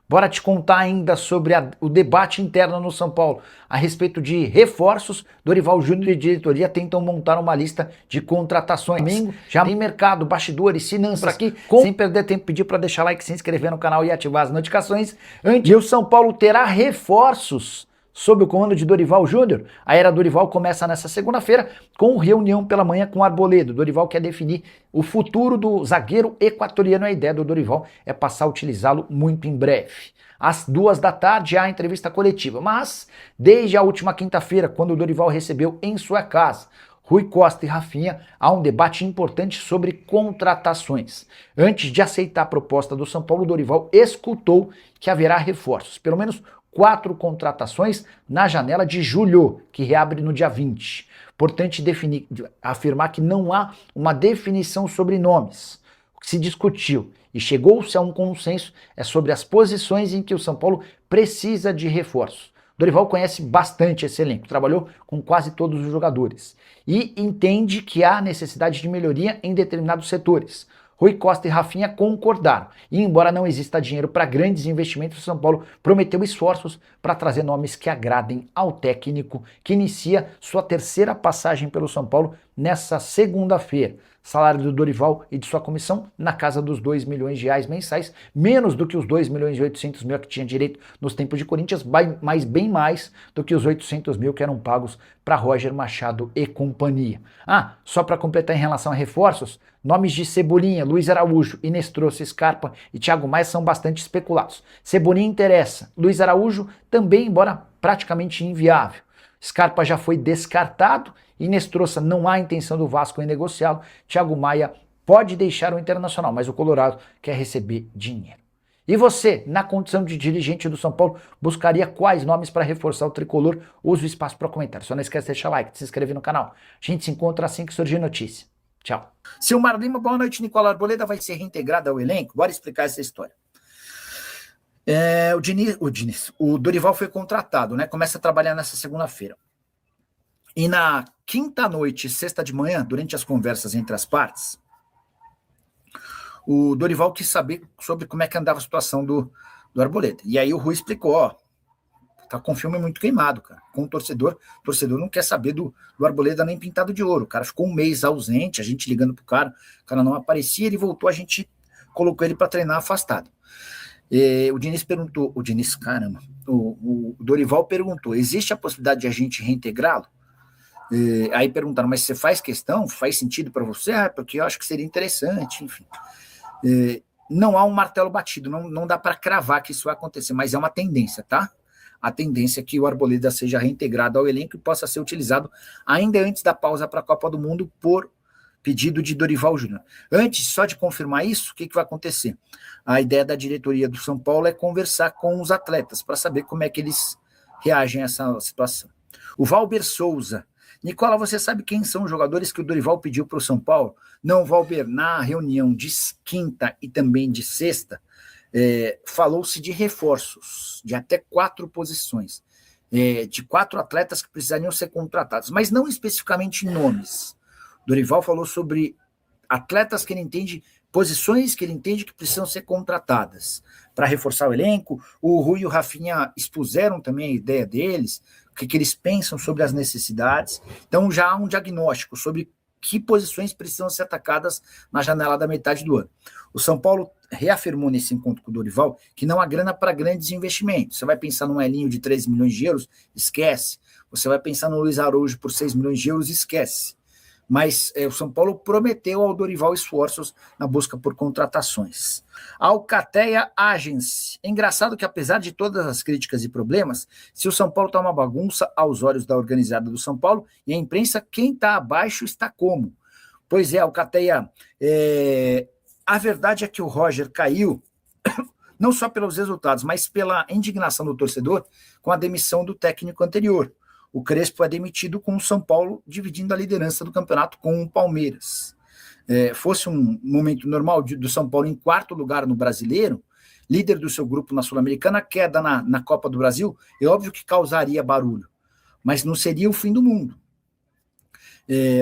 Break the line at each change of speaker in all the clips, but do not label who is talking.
Bora te contar ainda sobre o debate interno no São Paulo a respeito de reforços. Dorival Júnior e diretoria tentam montar uma lista de contratações. Domingo já tem mercado, bastidores, finanças aqui. Sem perder tempo, pedir para deixar like, se inscrever no canal e ativar as notificações. Antes, o São Paulo terá reforços sob o comando de Dorival Júnior. A era Dorival começa nessa segunda-feira com reunião pela manhã com Arboleda. Dorival quer definir o futuro do zagueiro equatoriano. A ideia do Dorival é passar a utilizá-lo muito em breve. Às 14h há a entrevista coletiva, mas desde a última quinta-feira, quando o Dorival recebeu em sua casa Rui Costa e Rafinha, há um debate importante sobre contratações. Antes de aceitar a proposta do São Paulo, o Dorival escutou que haverá reforços, pelo menos 4 contratações na janela de julho, que reabre no dia 20. Importante afirmar que não há uma definição sobre nomes. O que se discutiu e chegou-se a um consenso é sobre as posições em que o São Paulo precisa de reforços. Dorival conhece bastante esse elenco, trabalhou com quase todos os jogadores e entende que há necessidade de melhoria em determinados setores. Rui Costa e Rafinha concordaram. E embora não exista dinheiro para grandes investimentos, o São Paulo prometeu esforços para trazer nomes que agradem ao técnico, que inicia sua terceira passagem pelo São Paulo nessa segunda-feira. Salário do Dorival e de sua comissão na casa dos R$ 2 milhões mensais, menos do que os 2 milhões e 800 mil que tinha direito nos tempos de Corinthians, mas bem mais do que os 800 mil que eram pagos para Roger Machado e companhia. Só para completar em relação a reforços, nomes de Cebolinha, Luiz Araújo, Inestrosa, Scarpa e Thiago Maia são bastante especulados. Cebolinha interessa, Luiz Araújo também, embora praticamente inviável. Scarpa já foi descartado, Inestrosa não há intenção do Vasco em negociá-lo, Thiago Maia pode deixar o Internacional, mas o Colorado quer receber dinheiro. E você, na condição de dirigente do São Paulo, buscaria quais nomes para reforçar o tricolor? Use o espaço para comentário. Só não esquece de deixar like, de se inscrever no canal. A gente se encontra assim que surgir notícia. Tchau. Silmar Lima, boa noite. Nicolau Arboleda vai ser reintegrado ao elenco? Bora explicar essa história. O Dorival foi contratado, né? Começa a trabalhar nessa segunda-feira. E na quinta noite, sexta de manhã, durante as conversas entre as partes, o Dorival quis saber sobre como é que andava a situação do Arboleda. E aí o Rui explicou, tá com o filme muito queimado, cara. Com o torcedor não quer saber do Arboleda nem pintado de ouro. O cara ficou um mês ausente, a gente ligando pro cara, o cara não aparecia, ele voltou, a gente colocou ele para treinar afastado. O Dorival perguntou, existe a possibilidade de a gente reintegrá-lo? Aí perguntaram, mas você faz questão? Faz sentido para você? Porque eu acho que seria interessante, enfim. Não há um martelo batido, não dá para cravar que isso vai acontecer, mas é uma tendência, tá? A tendência é que o Arboleda seja reintegrado ao elenco e possa ser utilizado ainda antes da pausa para a Copa do Mundo por pedido de Dorival Júnior. Antes, só de confirmar isso, o que vai acontecer? A ideia da diretoria do São Paulo é conversar com os atletas para saber como é que eles reagem a essa situação. O Valber Souza. Nicola, você sabe quem são os jogadores que o Dorival pediu para o São Paulo? Não, Valber, na reunião de quinta e também de sexta, falou-se de reforços, de até 4 posições, de 4 atletas que precisariam ser contratados, mas não especificamente nomes. Dorival falou sobre atletas que ele entende, posições que ele entende que precisam ser contratadas para reforçar o elenco. O Rui e o Rafinha expuseram também a ideia deles, o que eles pensam sobre as necessidades. Então já há um diagnóstico sobre que posições precisam ser atacadas na janela da metade do ano. O São Paulo reafirmou nesse encontro com o Dorival que não há grana para grandes investimentos. Você vai pensar num Elinho de 13 milhões de euros? Esquece. Você vai pensar no Luiz Araújo por 6 milhões de euros? Esquece. Mas o São Paulo prometeu ao Dorival esforços na busca por contratações. Alcateia Agency. É engraçado que, apesar de todas as críticas e problemas, se o São Paulo está uma bagunça aos olhos da organizada do São Paulo e a imprensa, quem está abaixo está como? Pois é, Alcateia, a verdade é que o Roger caiu, não só pelos resultados, mas pela indignação do torcedor com a demissão do técnico anterior. O Crespo é demitido com o São Paulo dividindo a liderança do campeonato com o Palmeiras. Fosse um momento normal do São Paulo em 4º lugar no Brasileiro, líder do seu grupo na Sul-Americana, queda na Copa do Brasil, é óbvio que causaria barulho, mas não seria o fim do mundo.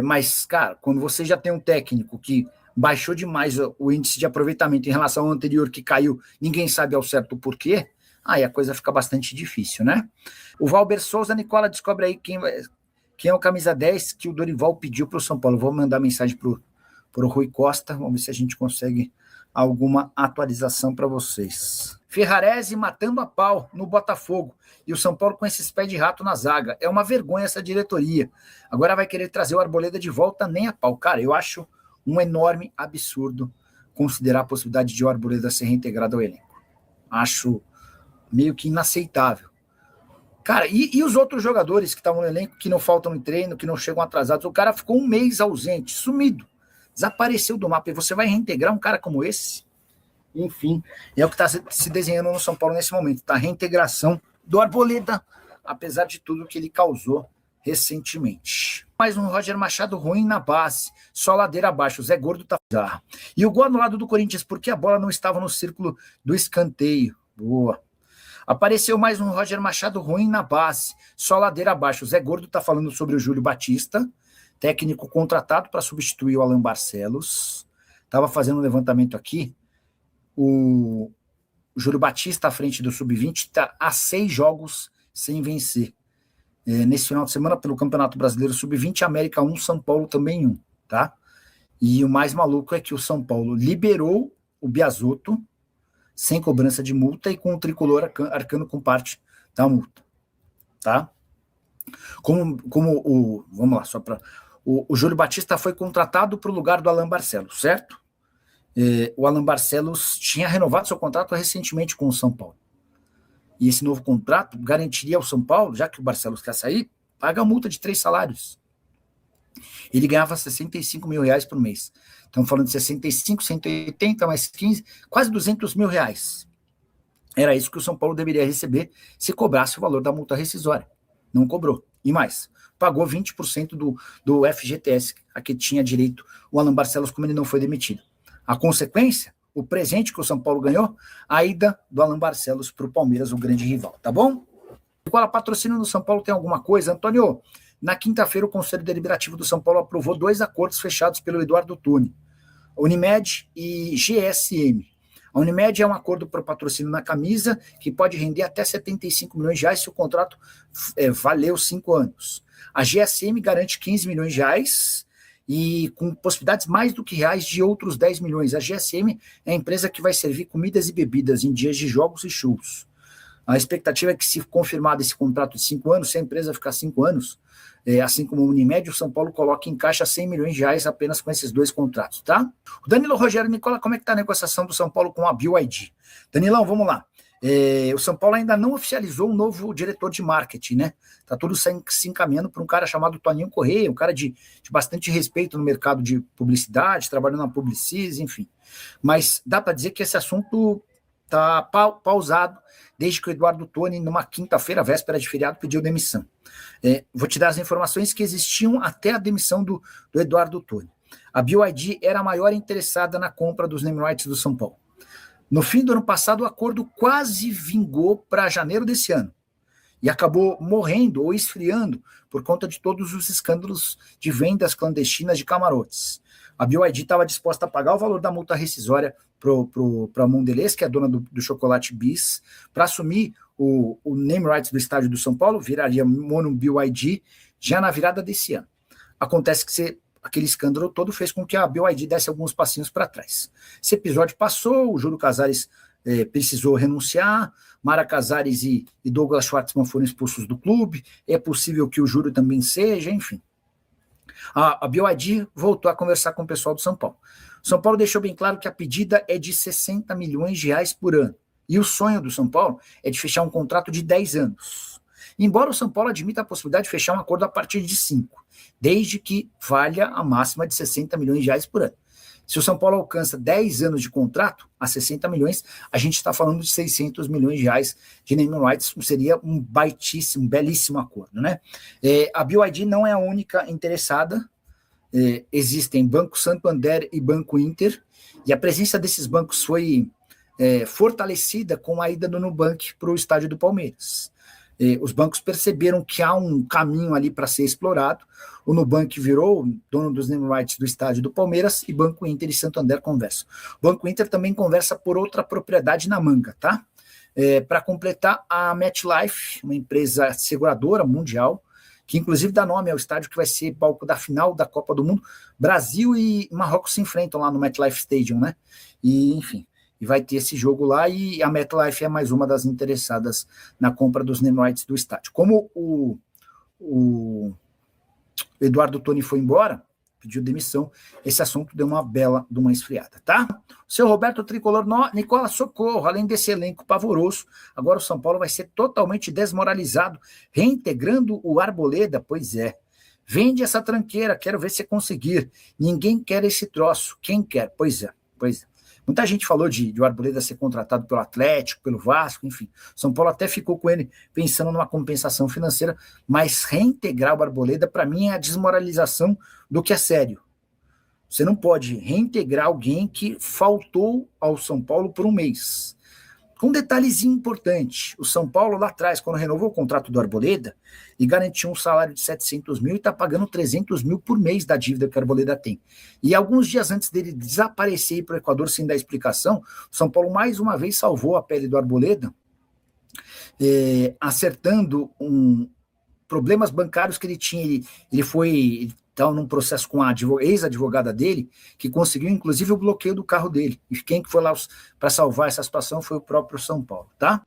Mas, cara, quando você já tem um técnico que baixou demais o índice de aproveitamento em relação ao anterior que caiu, ninguém sabe ao certo o porquê, aí a coisa fica bastante difícil, né? O Valber Souza, Nicola, descobre aí quem é o camisa 10 que o Dorival pediu para o São Paulo. Vou mandar mensagem para o Rui Costa, vamos ver se a gente consegue alguma atualização para vocês. Ferrarese matando a pau no Botafogo e o São Paulo com esses pés de rato na zaga. É uma vergonha essa diretoria. Agora vai querer trazer o Arboleda de volta nem a pau. Cara, eu acho um enorme absurdo considerar a possibilidade de o Arboleda ser reintegrado ao elenco. Acho meio que inaceitável. Cara, e os outros jogadores que estavam no elenco, que não faltam no treino, que não chegam atrasados? O cara ficou um mês ausente, sumido, desapareceu do mapa. E você vai reintegrar um cara como esse? Enfim, é o que está se desenhando no São Paulo nesse momento, tá? A reintegração do Arboleda, apesar de tudo que ele causou recentemente. Mais um Roger Machado ruim na base, só ladeira abaixo, o Zé Gordo tá bizarro. E o gol anulado do Corinthians, porque a bola não estava no círculo do escanteio. Boa. Apareceu mais um Roger Machado ruim na base, só ladeira abaixo. O Zé Gordo tá falando sobre o Júlio Batista, técnico contratado para substituir o Alan Barcelos. Tava fazendo um levantamento aqui. O Júlio Batista, à frente do Sub-20, está há 6 jogos sem vencer. Nesse final de semana, pelo Campeonato Brasileiro Sub-20, América 1, São Paulo também 1, tá? E o mais maluco é que o São Paulo liberou o Biasotto, sem cobrança de multa e com o tricolor arcando com parte da multa, tá? Vamos lá, só para... O Júlio Batista foi contratado para o lugar do Alan Barcelos, certo? O Alan Barcelos tinha renovado seu contrato recentemente com o São Paulo. E esse novo contrato garantiria ao São Paulo, já que o Barcelos quer sair, paga a multa de 3 salários. Ele ganhava 65 mil reais por mês. Estamos falando de 65, 180, mais 15, quase 200 mil reais. Era isso que o São Paulo deveria receber se cobrasse o valor da multa rescisória. Não cobrou. E mais, pagou 20% do FGTS a que tinha direito o Alan Barcelos, como ele não foi demitido. A consequência, o presente que o São Paulo ganhou, a ida do Alan Barcelos para o Palmeiras, o grande rival, tá bom? Qual a patrocínio do São Paulo tem alguma coisa? Antônio, na quinta-feira o Conselho Deliberativo do São Paulo aprovou 2 acordos fechados pelo Eduardo Toni, Unimed e GSM. A Unimed é um acordo para patrocínio na camisa que pode render até 75 milhões de reais se o contrato valeu 5 anos. A GSM garante 15 milhões de reais e com possibilidades mais do que reais de outros 10 milhões. A GSM é a empresa que vai servir comidas e bebidas em dias de jogos e shows. A expectativa é que, se confirmado esse contrato de 5 anos, se a empresa ficar 5 anos, assim como o Unimed, o São Paulo coloca em caixa 100 milhões de reais apenas com esses 2 contratos, tá? O Danilo Rogério Nicola, como é que está a negociação do São Paulo com a BYD? Danilão, vamos lá. O São Paulo ainda não oficializou um novo diretor de marketing, né? Tá tudo se encaminhando para um cara chamado Toninho Correia, um cara de bastante respeito no mercado de publicidade, trabalhando na Publicis, enfim. Mas dá para dizer que esse assunto tá pausado desde que o Eduardo Toni, numa quinta-feira, véspera de feriado, pediu demissão. Vou te dar as informações que existiam até a demissão do Eduardo Toni. A BYD era a maior interessada na compra dos name rights do São Paulo. No fim do ano passado, o acordo quase vingou para janeiro desse ano e acabou morrendo ou esfriando por conta de todos os escândalos de vendas clandestinas de camarotes. A BYD estava disposta a pagar o valor da multa rescisória para a Mondelez, que é a dona do chocolate Bis, para assumir o name rights do estádio do São Paulo, viraria Mono BYD já na virada desse ano. Acontece que aquele escândalo todo fez com que a BYD desse alguns passinhos para trás. Esse episódio passou, o Júlio Casares precisou renunciar, Mara Casares e Douglas Schwartzman foram expulsos do clube, é possível que o Júlio também seja, enfim. A BYD voltou a conversar com o pessoal do São Paulo. O São Paulo deixou bem claro que a pedida é de 60 milhões de reais por ano. E o sonho do São Paulo é de fechar um contrato de 10 anos. Embora o São Paulo admita a possibilidade de fechar um acordo a partir de 5, desde que valha a máxima de 60 milhões de reais por ano. Se o São Paulo alcança 10 anos de contrato a 60 milhões, a gente está falando de 600 milhões de reais de naming rights, seria um baitíssimo, belíssimo acordo, né? A BYD não é a única interessada, existem Banco Santander e Banco Inter, e a presença desses bancos foi fortalecida com a ida do Nubank para o estádio do Palmeiras. Os bancos perceberam que há um caminho ali para ser explorado. O Nubank virou dono dos name rights do estádio do Palmeiras e Banco Inter e Santander conversam. O Banco Inter também conversa por outra propriedade na Manga, tá? Para completar, a MetLife, uma empresa seguradora mundial, que inclusive dá nome ao estádio que vai ser palco da final da Copa do Mundo. Brasil e Marrocos se enfrentam lá no MetLife Stadium, né? E, enfim, e vai ter esse jogo lá, e a MetLife é mais uma das interessadas na compra dos name rights do estádio. Como o Eduardo Toni foi embora, pediu demissão, esse assunto deu uma bela de uma esfriada, tá? Seu Roberto Tricolor, Nicola, socorro, além desse elenco pavoroso, agora o São Paulo vai ser totalmente desmoralizado, reintegrando o Arboleda, pois é. Vende essa tranqueira, quero ver se conseguir. Ninguém quer esse troço, quem quer? Pois é, pois é. Muita gente falou de o Arboleda ser contratado pelo Atlético, pelo Vasco, enfim. São Paulo até ficou com ele pensando numa compensação financeira, mas reintegrar o Arboleda, para mim, é a desmoralização do que é sério. Você não pode reintegrar alguém que faltou ao São Paulo por um mês. Um detalhezinho importante, o São Paulo lá atrás, quando renovou o contrato do Arboleda, e garantiu um salário de 700 mil e está pagando 300 mil por mês da dívida que o Arboleda tem. E alguns dias antes dele desaparecer e ir para o Equador sem dar explicação, o São Paulo mais uma vez salvou a pele do Arboleda, acertando problemas bancários que ele tinha. Ele foi... Então, num processo com a ex-advogada dele, que conseguiu, inclusive, o bloqueio do carro dele. E quem foi lá para salvar essa situação foi o próprio São Paulo, tá?